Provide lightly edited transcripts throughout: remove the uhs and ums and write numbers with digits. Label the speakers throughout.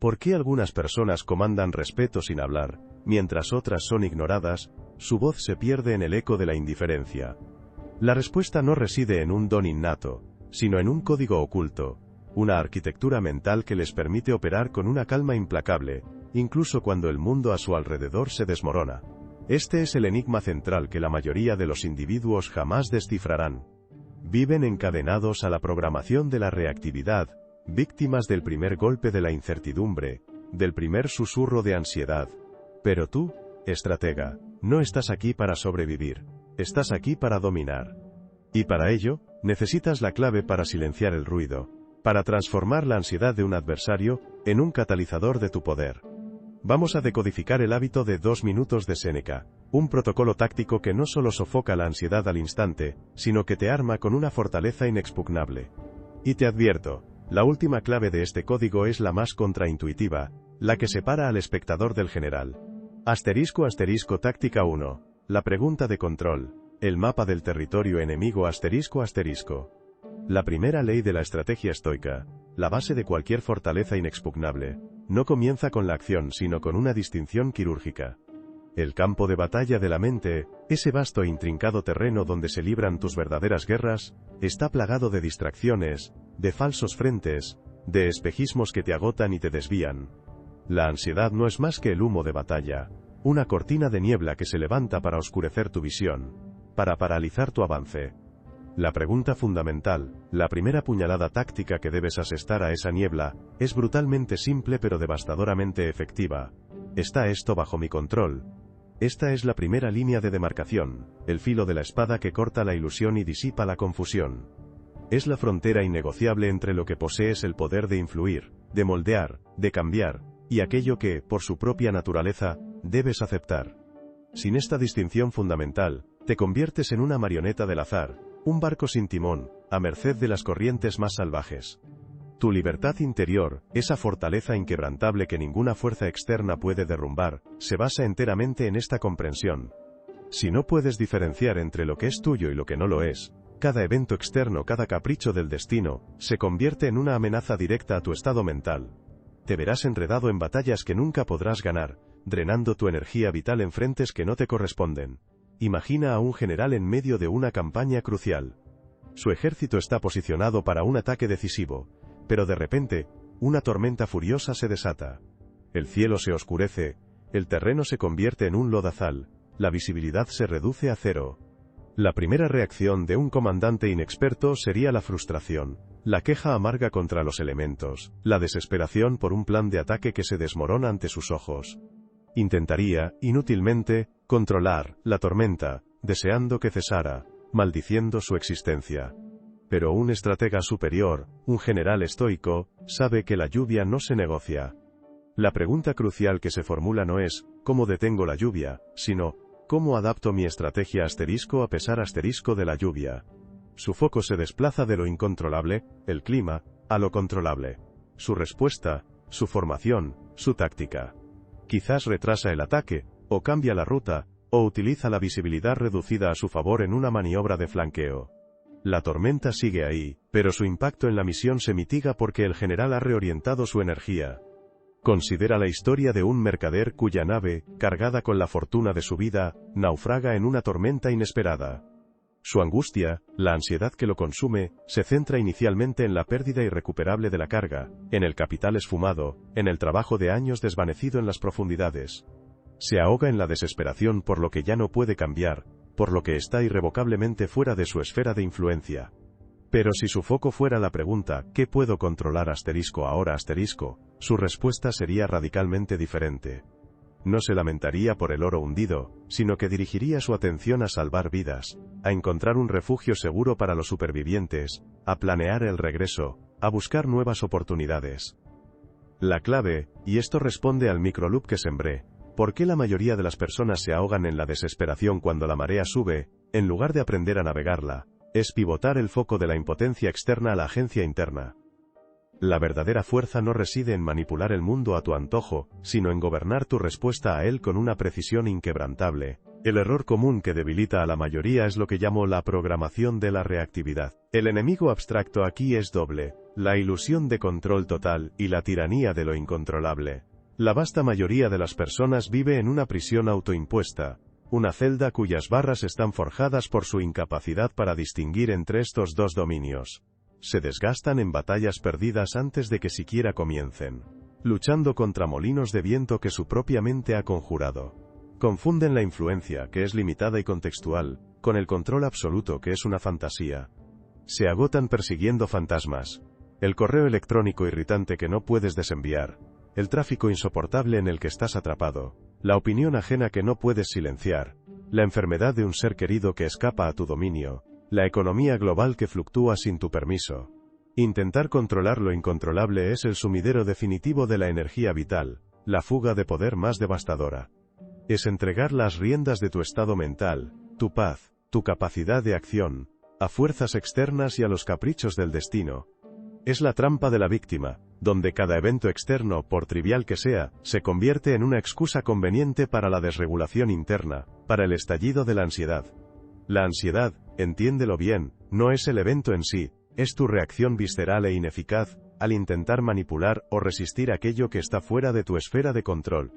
Speaker 1: ¿Por qué algunas personas comandan respeto sin hablar, mientras otras son ignoradas? Su voz se pierde en el eco de la indiferencia. La respuesta no reside en un don innato, sino en un código oculto, una arquitectura mental que les permite operar con una calma implacable, incluso cuando el mundo a su alrededor se desmorona. Este es el enigma central que la mayoría de los individuos jamás descifrarán. Viven encadenados a la programación de la reactividad, víctimas del primer golpe de la incertidumbre, del primer susurro de ansiedad. Pero tú, estratega, no estás aquí para sobrevivir, estás aquí para dominar. Y para ello, necesitas la clave para silenciar el ruido, para transformar la ansiedad de un adversario en un catalizador de tu poder. Vamos a decodificar el hábito de 2 minutos de Séneca, un protocolo táctico que no solo sofoca la ansiedad al instante, sino que te arma con una fortaleza inexpugnable. Y te advierto, la última clave de este código es la más contraintuitiva, la que separa al espectador del general. *** táctica 1. La pregunta de control. El mapa del territorio enemigo ***. La primera ley de la estrategia estoica, la base de cualquier fortaleza inexpugnable, no comienza con la acción sino con una distinción quirúrgica. El campo de batalla de la mente, ese vasto e intrincado terreno donde se libran tus verdaderas guerras, está plagado de distracciones, de falsos frentes, de espejismos que te agotan y te desvían. La ansiedad no es más que el humo de batalla, una cortina de niebla que se levanta para oscurecer tu visión, para paralizar tu avance. La pregunta fundamental, la primera puñalada táctica que debes asestar a esa niebla, es brutalmente simple pero devastadoramente efectiva. ¿Está esto bajo mi control? Esta es la primera línea de demarcación, el filo de la espada que corta la ilusión y disipa la confusión. Es la frontera innegociable entre lo que posees el poder de influir, de moldear, de cambiar, y aquello que, por su propia naturaleza, debes aceptar. Sin esta distinción fundamental, te conviertes en una marioneta del azar, un barco sin timón, a merced de las corrientes más salvajes. Tu libertad interior, esa fortaleza inquebrantable que ninguna fuerza externa puede derrumbar, se basa enteramente en esta comprensión. Si no puedes diferenciar entre lo que es tuyo y lo que no lo es, cada evento externo, cada capricho del destino, se convierte en una amenaza directa a tu estado mental. Te verás enredado en batallas que nunca podrás ganar, drenando tu energía vital en frentes que no te corresponden. Imagina a un general en medio de una campaña crucial. Su ejército está posicionado para un ataque decisivo, pero de repente, una tormenta furiosa se desata. El cielo se oscurece, el terreno se convierte en un lodazal, la visibilidad se reduce a cero. La primera reacción de un comandante inexperto sería la frustración, la queja amarga contra los elementos, la desesperación por un plan de ataque que se desmorona ante sus ojos. Intentaría, inútilmente, controlar la tormenta, deseando que cesara, maldiciendo su existencia. Pero un estratega superior, un general estoico, sabe que la lluvia no se negocia. La pregunta crucial que se formula no es, ¿cómo detengo la lluvia?, sino, ¿cómo adapto mi estrategia a pesar de la lluvia? Su foco se desplaza de lo incontrolable, el clima, a lo controlable. Su respuesta, su formación, su táctica. Quizás retrasa el ataque, o cambia la ruta, o utiliza la visibilidad reducida a su favor en una maniobra de flanqueo. La tormenta sigue ahí, pero su impacto en la misión se mitiga porque el general ha reorientado su energía. Considera la historia de un mercader cuya nave, cargada con la fortuna de su vida, naufraga en una tormenta inesperada. Su angustia, la ansiedad que lo consume, se centra inicialmente en la pérdida irrecuperable de la carga, en el capital esfumado, en el trabajo de años desvanecido en las profundidades. Se ahoga en la desesperación por lo que ya no puede cambiar, por lo que está irrevocablemente fuera de su esfera de influencia. Pero si su foco fuera la pregunta, ¿qué puedo controlar ahora? Su respuesta sería radicalmente diferente. No se lamentaría por el oro hundido, sino que dirigiría su atención a salvar vidas, a encontrar un refugio seguro para los supervivientes, a planear el regreso, a buscar nuevas oportunidades. La clave, y esto responde al microloop que sembré, ¿por qué la mayoría de las personas se ahogan en la desesperación cuando la marea sube, en lugar de aprender a navegarla? Es pivotar el foco de la impotencia externa a la agencia interna. La verdadera fuerza no reside en manipular el mundo a tu antojo, sino en gobernar tu respuesta a él con una precisión inquebrantable, El error común que debilita a la mayoría es lo que llamo la programación de la reactividad. El enemigo abstracto aquí es doble: la ilusión de control total y la tiranía de lo incontrolable. La vasta mayoría de las personas vive en una prisión autoimpuesta, una celda cuyas barras están forjadas por su incapacidad para distinguir entre estos dos dominios. Se desgastan en batallas perdidas antes de que siquiera comiencen, luchando contra molinos de viento que su propia mente ha conjurado. Confunden la influencia, que es limitada y contextual, con el control absoluto, que es una fantasía. Se agotan persiguiendo fantasmas. El correo electrónico irritante que no puedes desenviar, el tráfico insoportable en el que estás atrapado, la opinión ajena que no puedes silenciar, la enfermedad de un ser querido que escapa a tu dominio, la economía global que fluctúa sin tu permiso. Intentar controlar lo incontrolable es el sumidero definitivo de la energía vital, la fuga de poder más devastadora. Es entregar las riendas de tu estado mental, tu paz, tu capacidad de acción, a fuerzas externas y a los caprichos del destino. Es la trampa de la víctima, donde cada evento externo, por trivial que sea, se convierte en una excusa conveniente para la desregulación interna, para el estallido de la ansiedad. La ansiedad, entiéndelo bien, no es el evento en sí, es tu reacción visceral e ineficaz, al intentar manipular o resistir aquello que está fuera de tu esfera de control.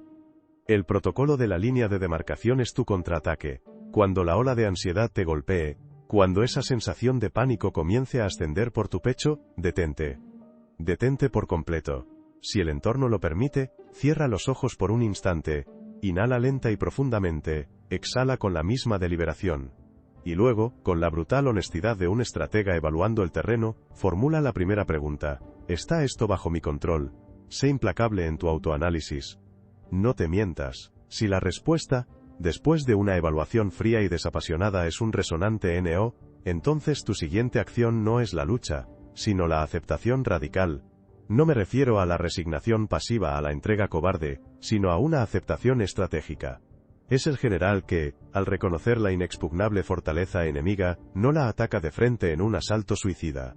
Speaker 1: El protocolo de la línea de demarcación es tu contraataque. Cuando la ola de ansiedad te golpee, cuando esa sensación de pánico comience a ascender por tu pecho, detente. Detente por completo. Si el entorno lo permite, cierra los ojos por un instante, inhala lenta y profundamente, exhala con la misma deliberación. Y luego, con la brutal honestidad de un estratega evaluando el terreno, formula la primera pregunta: ¿está esto bajo mi control? Sé implacable en tu autoanálisis. No te mientas. Si la respuesta, después de una evaluación fría y desapasionada, es un resonante NO, entonces tu siguiente acción no es la lucha, sino la aceptación radical. No me refiero a la resignación pasiva, a la entrega cobarde, sino a una aceptación estratégica. Es el general que, al reconocer la inexpugnable fortaleza enemiga, no la ataca de frente en un asalto suicida.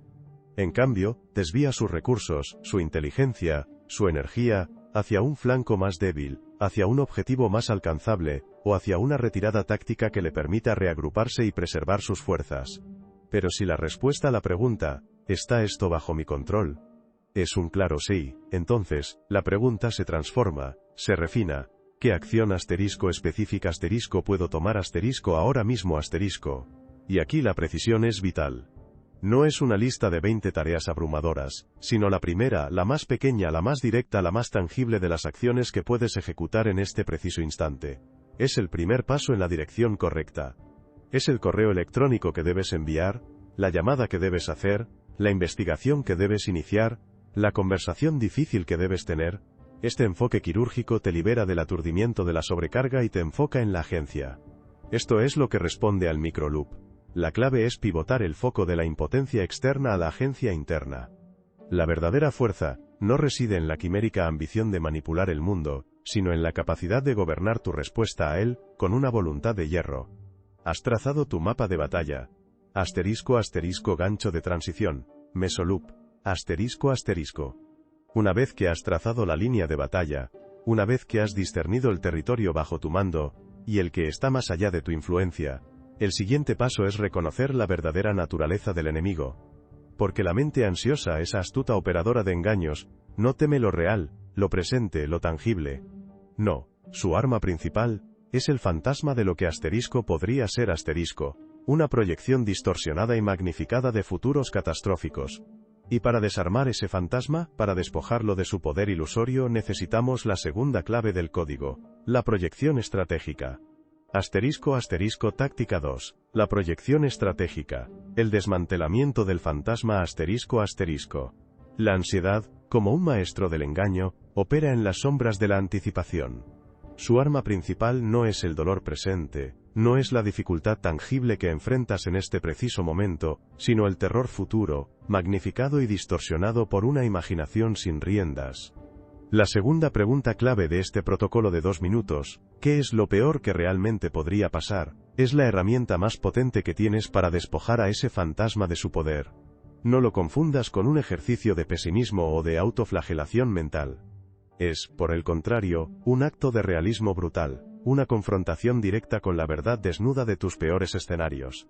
Speaker 1: En cambio, desvía sus recursos, su inteligencia, su energía, hacia un flanco más débil, hacia un objetivo más alcanzable, o hacia una retirada táctica que le permita reagruparse y preservar sus fuerzas. Pero si la respuesta a la pregunta, ¿está esto bajo mi control?, es un claro sí, entonces, la pregunta se transforma, se refina. ¿Qué acción específica puedo tomar ahora mismo? Y aquí la precisión es vital. No es una lista de 20 tareas abrumadoras, sino la primera, la más pequeña, la más directa, la más tangible de las acciones que puedes ejecutar en este preciso instante. Es el primer paso en la dirección correcta. Es el correo electrónico que debes enviar, la llamada que debes hacer, la investigación que debes iniciar, la conversación difícil que debes tener. Este enfoque quirúrgico te libera del aturdimiento de la sobrecarga y te enfoca en la agencia. Esto es lo que responde al microloop. La clave es pivotar el foco de la impotencia externa a la agencia interna. La verdadera fuerza no reside en la quimérica ambición de manipular el mundo, sino en la capacidad de gobernar tu respuesta a él, con una voluntad de hierro. Has trazado tu mapa de batalla. *** gancho de transición, mesoloop, ***. Una vez que has trazado la línea de batalla, una vez que has discernido el territorio bajo tu mando, y el que está más allá de tu influencia, el siguiente paso es reconocer la verdadera naturaleza del enemigo. Porque la mente ansiosa, esa astuta operadora de engaños, no teme lo real, lo presente, lo tangible. No, su arma principal es el fantasma de lo que podría ser una proyección distorsionada y magnificada de futuros catastróficos. Y para desarmar ese fantasma, para despojarlo de su poder ilusorio, necesitamos la segunda clave del código, la proyección estratégica. Táctica 2. La proyección estratégica. El desmantelamiento del fantasma ***. La ansiedad, como un maestro del engaño, opera en las sombras de la anticipación. Su arma principal no es el dolor presente, no es la dificultad tangible que enfrentas en este preciso momento, sino el terror futuro, magnificado y distorsionado por una imaginación sin riendas. La segunda pregunta clave de este protocolo de 2 minutos, ¿qué es lo peor que realmente podría pasar?, es la herramienta más potente que tienes para despojar a ese fantasma de su poder. No lo confundas con un ejercicio de pesimismo o de autoflagelación mental. Es, por el contrario, un acto de realismo brutal. una confrontación directa con la verdad desnuda de tus peores escenarios.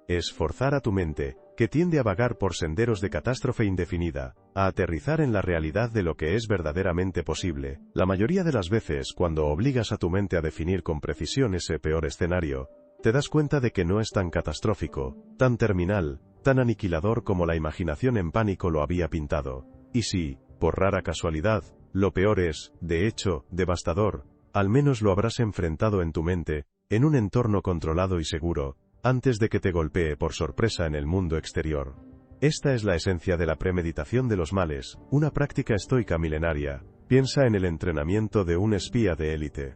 Speaker 1: Es forzar a tu mente, que tiende a vagar por senderos de catástrofe indefinida, a aterrizar en la realidad de lo que es verdaderamente posible. La mayoría de las veces, cuando obligas a tu mente a definir con precisión ese peor escenario, te das cuenta de que no es tan catastrófico, tan terminal, tan aniquilador como la imaginación en pánico lo había pintado. Y si, por rara casualidad, lo peor es, de hecho, devastador, al menos lo habrás enfrentado en tu mente, en un entorno controlado y seguro, antes de que te golpee por sorpresa en el mundo exterior. Esta es la esencia de la premeditación de los males, una práctica estoica milenaria. Piensa en el entrenamiento de un espía de élite.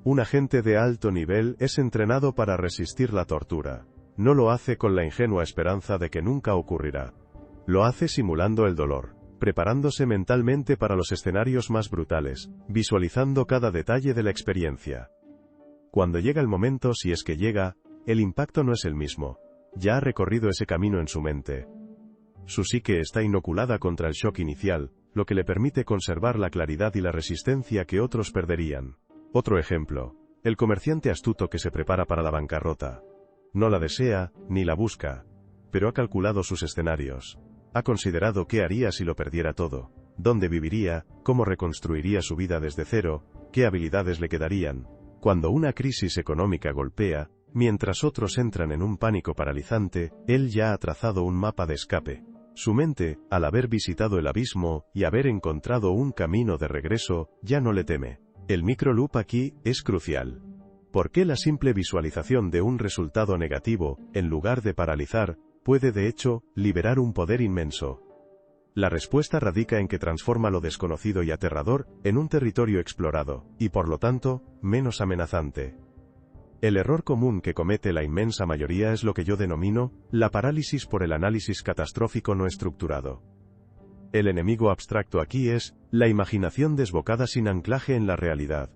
Speaker 1: Un agente de alto nivel es entrenado para resistir la tortura. No lo hace con la ingenua esperanza de que nunca ocurrirá. Lo hace simulando el dolor, preparándose mentalmente para los escenarios más brutales, visualizando cada detalle de la experiencia. Cuando llega el momento, si es que llega, el impacto no es el mismo. Ya ha recorrido ese camino en su mente. Su psique está inoculada contra el shock inicial, lo que le permite conservar la claridad y la resistencia que otros perderían. Otro ejemplo, el comerciante astuto que se prepara para la bancarrota. No la desea, ni la busca, pero ha calculado sus escenarios. Ha considerado qué haría si lo perdiera todo, dónde viviría, cómo reconstruiría su vida desde cero, qué habilidades le quedarían. Cuando una crisis económica golpea, mientras otros entran en un pánico paralizante, él ya ha trazado un mapa de escape. Su mente, al haber visitado el abismo y haber encontrado un camino de regreso, ya no le teme. El microloop aquí es crucial. ¿Por qué la simple visualización de un resultado negativo, en lugar de paralizar, puede de hecho liberar un poder inmenso? La respuesta radica en que transforma lo desconocido y aterrador en un territorio explorado, y por lo tanto, menos amenazante. El error común que comete la inmensa mayoría es lo que yo denomino la parálisis por el análisis catastrófico no estructurado. El enemigo abstracto aquí es la imaginación desbocada sin anclaje en la realidad.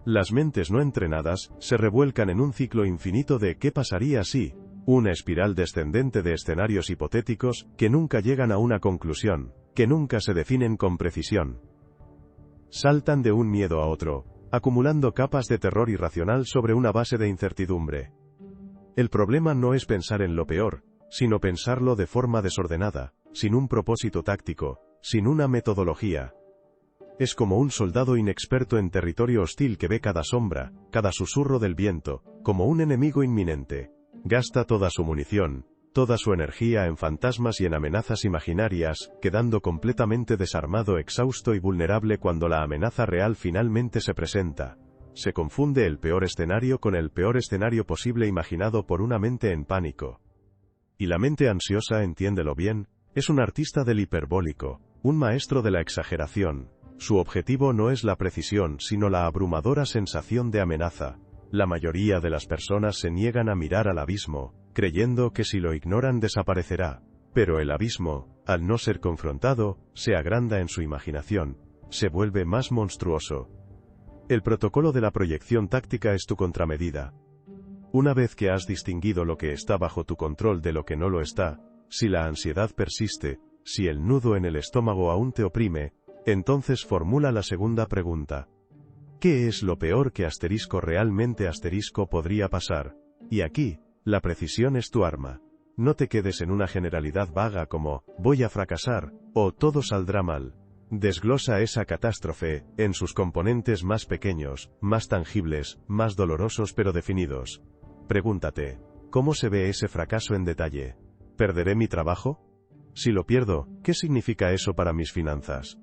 Speaker 1: Las mentes no entrenadas se revuelcan en un ciclo infinito de ¿qué pasaría si? Una espiral descendente de escenarios hipotéticos que nunca llegan a una conclusión, que nunca se definen con precisión. Saltan de un miedo a otro, acumulando capas de terror irracional sobre una base de incertidumbre. El problema no es pensar en lo peor, sino pensarlo de forma desordenada, sin un propósito táctico, sin una metodología. Es como un soldado inexperto en territorio hostil que ve cada sombra, cada susurro del viento, como un enemigo inminente. Gasta toda su munición, toda su energía en fantasmas y en amenazas imaginarias, quedando completamente desarmado, exhausto y vulnerable cuando la amenaza real finalmente se presenta. Se confunde el peor escenario con el peor escenario posible imaginado por una mente en pánico. Y la mente ansiosa, entiéndelo bien, es un artista del hiperbólico, un maestro de la exageración. Su objetivo no es la precisión, sino la abrumadora sensación de amenaza. La mayoría de las personas se niegan a mirar al abismo, creyendo que si lo ignoran desaparecerá. Pero el abismo, al no ser confrontado, se agranda en su imaginación, se vuelve más monstruoso. El protocolo de la proyección táctica es tu contramedida. Una vez que has distinguido lo que está bajo tu control de lo que no lo está, si la ansiedad persiste, si el nudo en el estómago aún te oprime, entonces formula la segunda pregunta. ¿Qué es lo peor que realmente podría pasar? Y aquí, la precisión es tu arma. No te quedes en una generalidad vaga como, voy a fracasar, o todo saldrá mal. Desglosa esa catástrofe, en sus componentes más pequeños, más tangibles, más dolorosos pero definidos. Pregúntate, ¿cómo se ve ese fracaso en detalle? ¿Perderé mi trabajo? Si lo pierdo, ¿qué significa eso para mis finanzas?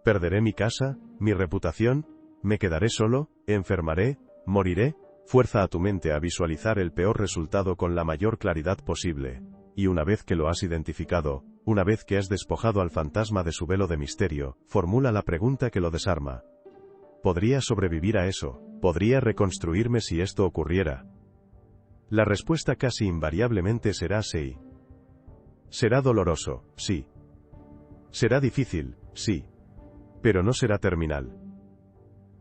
Speaker 1: ¿Perderé mi casa, mi reputación? ¿Me quedaré solo? ¿Enfermaré? ¿Moriré? Fuerza a tu mente a visualizar el peor resultado con la mayor claridad posible. Y una vez que lo has identificado, una vez que has despojado al fantasma de su velo de misterio, formula la pregunta que lo desarma. ¿Podría sobrevivir a eso? ¿Podría reconstruirme si esto ocurriera? La respuesta casi invariablemente será sí. Será doloroso, sí. Será difícil, sí. Pero no será terminal.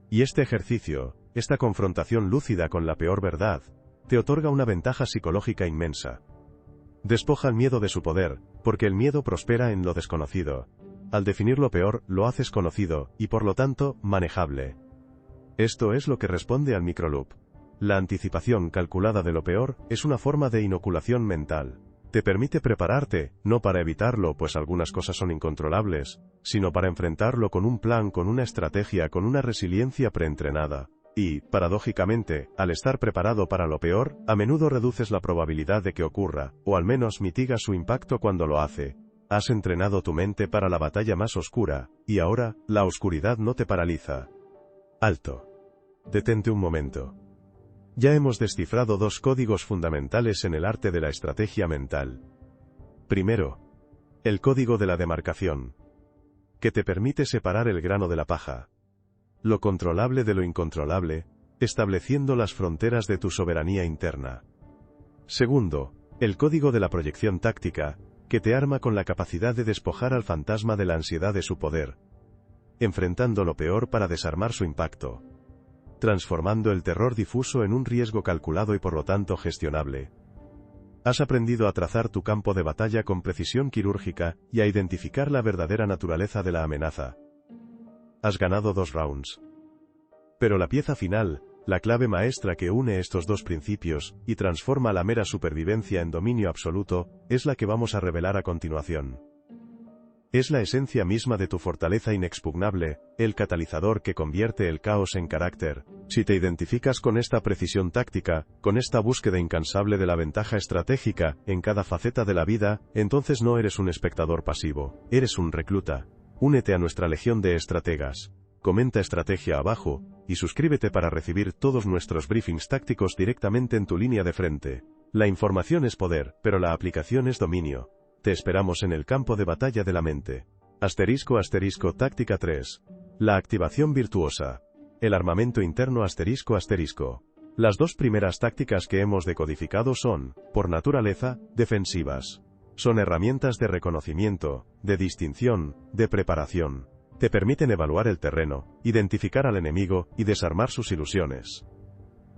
Speaker 1: Y este ejercicio, esta confrontación lúcida con la peor verdad, te otorga una ventaja psicológica inmensa. Despoja al miedo de su poder, porque el miedo prospera en lo desconocido. Al definir lo peor, lo haces conocido, y por lo tanto, manejable. Esto es lo que responde al microloop. La anticipación calculada de lo peor es una forma de inoculación mental. Te permite prepararte, no para evitarlo, pues algunas cosas son incontrolables, sino para enfrentarlo con un plan, con una estrategia, con una resiliencia preentrenada. Y, paradójicamente, al estar preparado para lo peor, a menudo reduces la probabilidad de que ocurra, o al menos mitigas su impacto cuando lo hace. Has entrenado tu mente para la batalla más oscura, y ahora, la oscuridad no te paraliza. Alto. Detente un momento. Ya hemos descifrado dos códigos fundamentales en el arte de la estrategia mental. Primero, el código de la demarcación, que te permite separar el grano de la paja, lo controlable de lo incontrolable, estableciendo las fronteras de tu soberanía interna. Segundo, el código de la proyección táctica, que te arma con la capacidad de despojar al fantasma de la ansiedad de su poder, enfrentando lo peor para desarmar su impacto, transformando el terror difuso en un riesgo calculado y por lo tanto gestionable. Has aprendido a trazar tu campo de batalla con precisión quirúrgica y a identificar la verdadera naturaleza de la amenaza. Has ganado 2 rounds. Pero la pieza final, la clave maestra que une estos dos principios y transforma la mera supervivencia en dominio absoluto, es la que vamos a revelar a continuación. Es la esencia misma de tu fortaleza inexpugnable, el catalizador que convierte el caos en carácter. Si te identificas con esta precisión táctica, con esta búsqueda incansable de la ventaja estratégica, en cada faceta de la vida, entonces no eres un espectador pasivo, eres un recluta. Únete a nuestra legión de estrategas. Comenta estrategia abajo, y suscríbete para recibir todos nuestros briefings tácticos directamente en tu línea de frente. La información es poder, pero la aplicación es dominio. Te esperamos en el campo de batalla de la mente. *** táctica 3. La activación virtuosa. El armamento interno ***. Las dos primeras tácticas que hemos decodificado son, por naturaleza, defensivas. Son herramientas de reconocimiento, de distinción, de preparación. Te permiten evaluar el terreno, identificar al enemigo y desarmar sus ilusiones.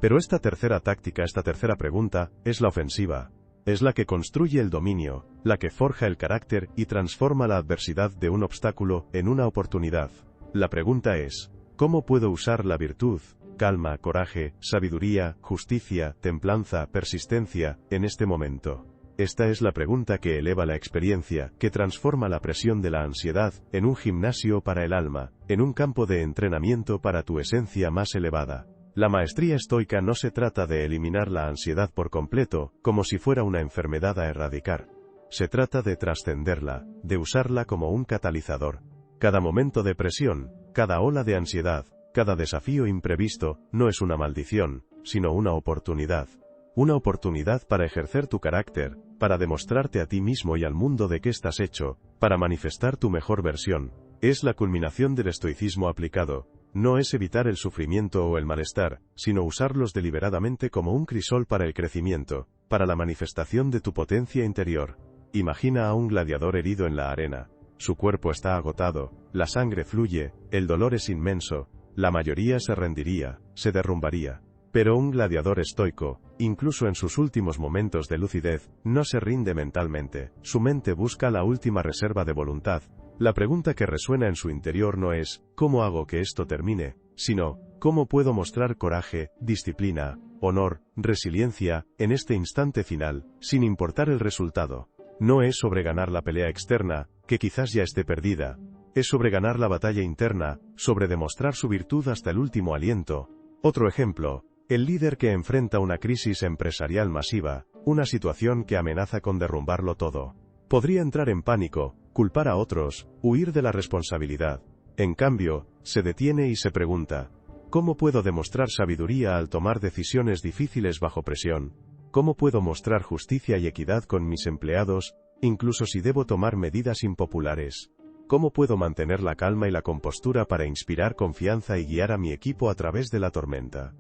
Speaker 1: Pero esta tercera táctica, esta tercera pregunta, es la ofensiva. Es la que construye el dominio, la que forja el carácter y transforma la adversidad de un obstáculo en una oportunidad. La pregunta es, ¿cómo puedo usar la virtud, calma, coraje, sabiduría, justicia, templanza, persistencia, en este momento? Esta es la pregunta que eleva la experiencia, que transforma la presión de la ansiedad en un gimnasio para el alma, en un campo de entrenamiento para tu esencia más elevada. La maestría estoica no se trata de eliminar la ansiedad por completo, como si fuera una enfermedad a erradicar. Se trata de trascenderla, de usarla como un catalizador. Cada momento de presión, cada ola de ansiedad, cada desafío imprevisto, no es una maldición, sino una oportunidad. Una oportunidad para ejercer tu carácter, para demostrarte a ti mismo y al mundo de qué estás hecho, para manifestar tu mejor versión. Es la culminación del estoicismo aplicado. No es evitar el sufrimiento o el malestar, sino usarlos deliberadamente como un crisol para el crecimiento, para la manifestación de tu potencia interior. Imagina a un gladiador herido en la arena. Su cuerpo está agotado, la sangre fluye, el dolor es inmenso, la mayoría se rendiría, se derrumbaría. Pero un gladiador estoico, incluso en sus últimos momentos de lucidez, no se rinde mentalmente. Su mente busca la última reserva de voluntad. La pregunta que resuena en su interior no es, ¿cómo hago que esto termine?, sino, ¿cómo puedo mostrar coraje, disciplina, honor, resiliencia, en este instante final, sin importar el resultado? No es sobre ganar la pelea externa, que quizás ya esté perdida. Es sobre ganar la batalla interna, sobre demostrar su virtud hasta el último aliento. Otro ejemplo. El líder que enfrenta una crisis empresarial masiva, una situación que amenaza con derrumbarlo todo. Podría entrar en pánico, culpar a otros, huir de la responsabilidad. En cambio, se detiene y se pregunta, ¿cómo puedo demostrar sabiduría al tomar decisiones difíciles bajo presión? ¿Cómo puedo mostrar justicia y equidad con mis empleados, incluso si debo tomar medidas impopulares? ¿Cómo puedo mantener la calma y la compostura para inspirar confianza y guiar a mi equipo a través de la tormenta?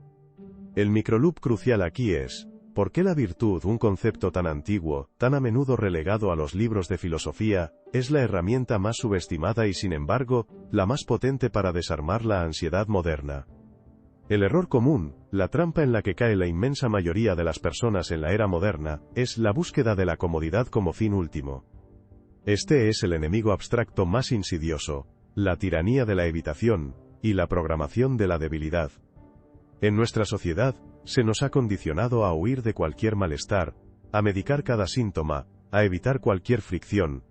Speaker 1: El microloop crucial aquí es, ¿por qué la virtud, un concepto tan antiguo, tan a menudo relegado a los libros de filosofía, es la herramienta más subestimada y sin embargo, la más potente para desarmar la ansiedad moderna? El error común, la trampa en la que cae la inmensa mayoría de las personas en la era moderna, es la búsqueda de la comodidad como fin último. Este es el enemigo abstracto más insidioso, la tiranía de la evitación, y la programación de la debilidad. En nuestra sociedad, se nos ha condicionado a huir de cualquier malestar, a medicar cada síntoma, a evitar cualquier fricción.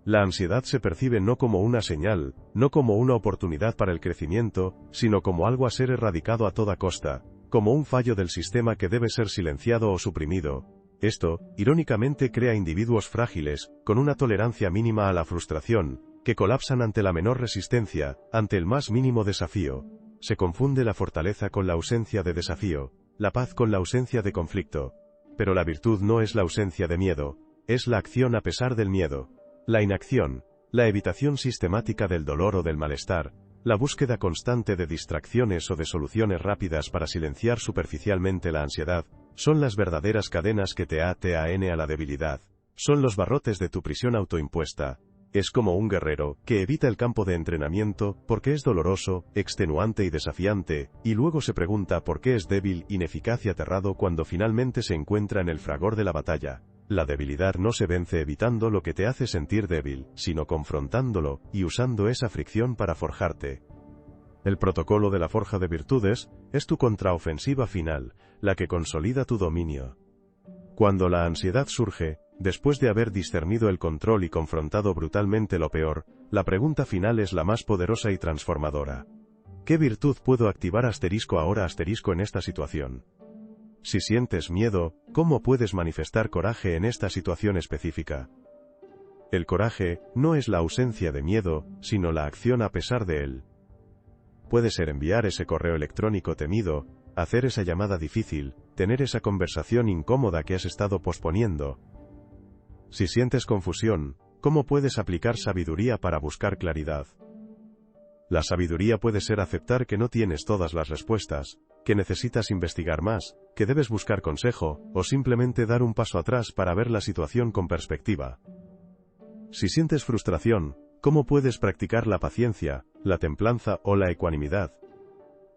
Speaker 1: La ansiedad se percibe no como una señal, no como una oportunidad para el crecimiento, sino como algo a ser erradicado a toda costa, como un fallo del sistema que debe ser silenciado o suprimido. Esto, irónicamente, crea individuos frágiles, con una tolerancia mínima a la frustración, que colapsan ante la menor resistencia, ante el más mínimo desafío. Se confunde la fortaleza con la ausencia de desafío, la paz con la ausencia de conflicto. Pero la virtud no es la ausencia de miedo, es la acción a pesar del miedo. La inacción, la evitación sistemática del dolor o del malestar, la búsqueda constante de distracciones o de soluciones rápidas para silenciar superficialmente la ansiedad, son las verdaderas cadenas que te atan a la debilidad. Son los barrotes de tu prisión autoimpuesta. Es como un guerrero, que evita el campo de entrenamiento, porque es doloroso, extenuante y desafiante, y luego se pregunta por qué es débil, ineficaz y aterrado cuando finalmente se encuentra en el fragor de la batalla. La debilidad no se vence evitando lo que te hace sentir débil, sino confrontándolo, y usando esa fricción para forjarte. El protocolo de la forja de virtudes, es tu contraofensiva final, la que consolida tu dominio. Cuando la ansiedad surge, después de haber discernido el control y confrontado brutalmente lo peor, la pregunta final es la más poderosa y transformadora. ¿Qué virtud puedo activar ahora en esta situación? Si sientes miedo, ¿cómo puedes manifestar coraje en esta situación específica? El coraje no es la ausencia de miedo, sino la acción a pesar de él. Puede ser enviar ese correo electrónico temido, hacer esa llamada difícil, tener esa conversación incómoda que has estado posponiendo. Si sientes confusión, ¿cómo puedes aplicar sabiduría para buscar claridad? La sabiduría puede ser aceptar que no tienes todas las respuestas, que necesitas investigar más, que debes buscar consejo, o simplemente dar un paso atrás para ver la situación con perspectiva. Si sientes frustración, ¿cómo puedes practicar la paciencia, la templanza o la ecuanimidad?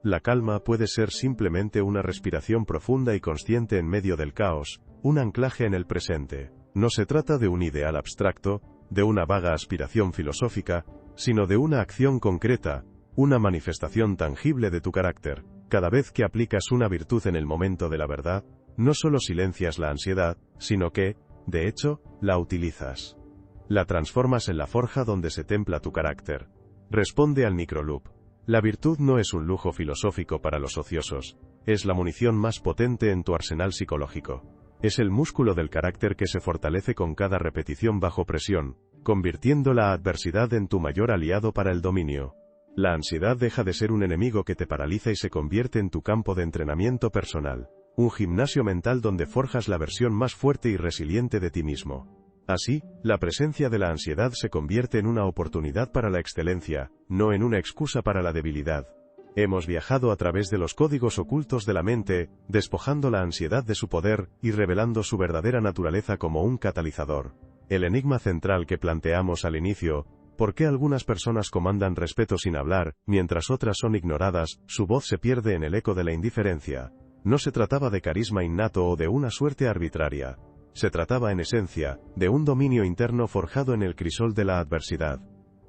Speaker 1: La calma puede ser simplemente una respiración profunda y consciente en medio del caos, un anclaje en el presente. No se trata de un ideal abstracto, de una vaga aspiración filosófica, sino de una acción concreta, una manifestación tangible de tu carácter. Cada vez que aplicas una virtud en el momento de la verdad, no solo silencias la ansiedad, sino que, de hecho, la utilizas. La transformas en la forja donde se templa tu carácter. Responde al microloop. La virtud no es un lujo filosófico para los ociosos, es la munición más potente en tu arsenal psicológico. Es el músculo del carácter que se fortalece con cada repetición bajo presión, convirtiendo la adversidad en tu mayor aliado para el dominio. La ansiedad deja de ser un enemigo que te paraliza y se convierte en tu campo de entrenamiento personal, un gimnasio mental donde forjas la versión más fuerte y resiliente de ti mismo. Así, la presencia de la ansiedad se convierte en una oportunidad para la excelencia, no en una excusa para la debilidad. Hemos viajado a través de los códigos ocultos de la mente, despojando la ansiedad de su poder y revelando su verdadera naturaleza como un catalizador. El enigma central que planteamos al inicio, ¿por qué algunas personas comandan respeto sin hablar, mientras otras son ignoradas, su voz se pierde en el eco de la indiferencia? No se trataba de carisma innato o de una suerte arbitraria. Se trataba en esencia, de un dominio interno forjado en el crisol de la adversidad.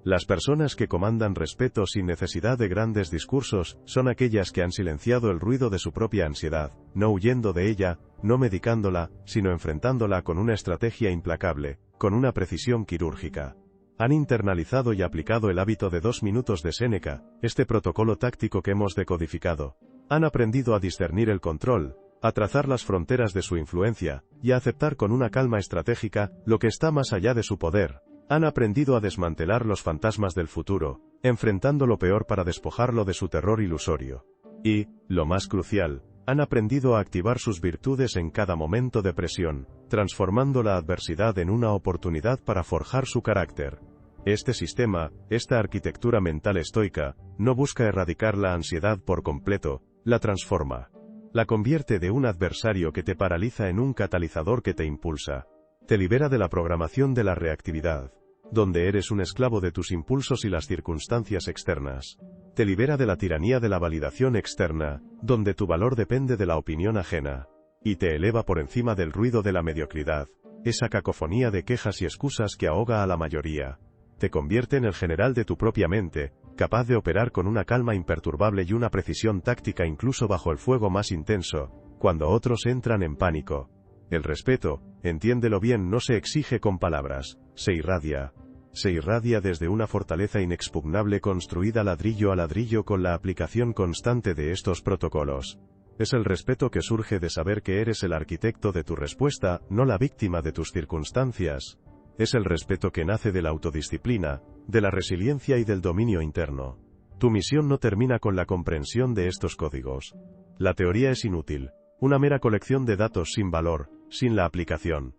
Speaker 1: Las personas que comandan respeto sin necesidad de grandes discursos, son aquellas que han silenciado el ruido de su propia ansiedad, no huyendo de ella, no medicándola, sino enfrentándola con una estrategia implacable, con una precisión quirúrgica. Han internalizado y aplicado el hábito de 2 minutos de Séneca, este protocolo táctico que hemos decodificado. Han aprendido a discernir el control, a trazar las fronteras de su influencia, y a aceptar con una calma estratégica, lo que está más allá de su poder. Han aprendido a desmantelar los fantasmas del futuro, enfrentando lo peor para despojarlo de su terror ilusorio. Y, lo más crucial, han aprendido a activar sus virtudes en cada momento de presión, transformando la adversidad en una oportunidad para forjar su carácter. Este sistema, esta arquitectura mental estoica, no busca erradicar la ansiedad por completo, la transforma. La convierte de un adversario que te paraliza en un catalizador que te impulsa. Te libera de la programación de la reactividad, donde eres un esclavo de tus impulsos y las circunstancias externas. Te libera de la tiranía de la validación externa, donde tu valor depende de la opinión ajena. Y te eleva por encima del ruido de la mediocridad, esa cacofonía de quejas y excusas que ahoga a la mayoría. Te convierte en el general de tu propia mente, capaz de operar con una calma imperturbable y una precisión táctica incluso bajo el fuego más intenso, cuando otros entran en pánico. El respeto, entiéndelo bien, no se exige con palabras, se irradia. Se irradia desde una fortaleza inexpugnable construida ladrillo a ladrillo con la aplicación constante de estos protocolos. Es el respeto que surge de saber que eres el arquitecto de tu respuesta, no la víctima de tus circunstancias. Es el respeto que nace de la autodisciplina, de la resiliencia y del dominio interno. Tu misión no termina con la comprensión de estos códigos. La teoría es inútil, una mera colección de datos sin valor, sin la aplicación.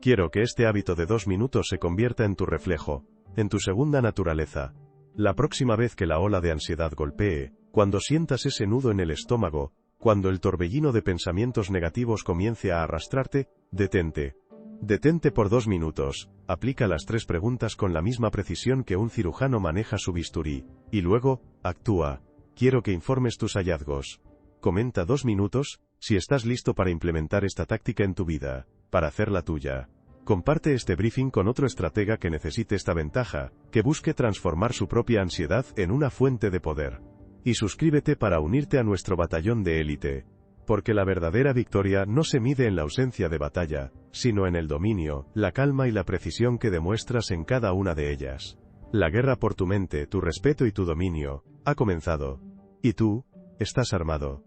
Speaker 1: Quiero que este hábito de 2 minutos se convierta en tu reflejo, en tu segunda naturaleza. La próxima vez que la ola de ansiedad golpee, cuando sientas ese nudo en el estómago, cuando el torbellino de pensamientos negativos comience a arrastrarte, detente. Detente por 2 minutos, aplica las 3 preguntas con la misma precisión que un cirujano maneja su bisturí, y luego, actúa. Quiero que informes tus hallazgos. Comenta 2 minutos, si estás listo para implementar esta táctica en tu vida, para hacerla tuya. Comparte este briefing con otro estratega que necesite esta ventaja, que busque transformar su propia ansiedad en una fuente de poder. Y suscríbete para unirte a nuestro batallón de élite. Porque la verdadera victoria no se mide en la ausencia de batalla, sino en el dominio, la calma y la precisión que demuestras en cada una de ellas. La guerra por tu mente, tu respeto y tu dominio, ha comenzado. Y tú, estás armado.